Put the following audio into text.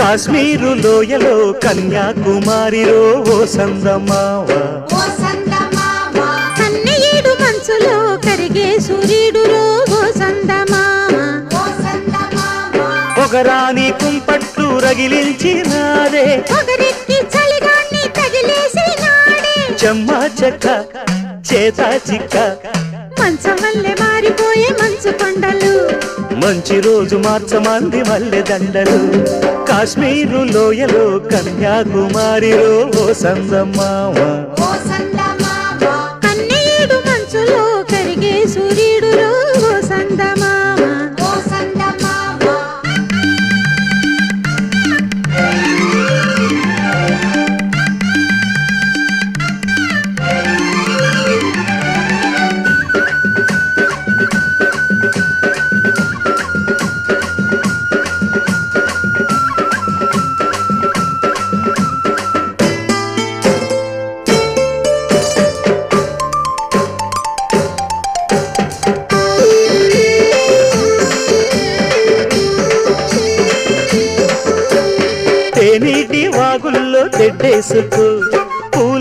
కాశ్మీరు లోయలో కన్యాకుమారిలో ఓ సందమావ కన్నయ్యేడు మంచులో కరిగే సూర్యుడులో ఓ సందమావ పొగరాని కుంపట్లు రగిలించినాడే పొగరెక్కి చలిగాన్ని తగిలేసినాడే చెమ్మా చెక్క చేతా చిక్క మంచం వల్లే మారిపోయే మంచు కొండలు మంచి రోజు మార్చమంది మల్లె దండలు కాశ్మీరు లోయలో కన్యాకుమారిలో ఓ సందమావ కన్నయ్యేడు మంచులో కరిగే సూర్యుడులో ఓ సందమావ తేనీటి వాగుల్లో తెడ్డేసుకో పూల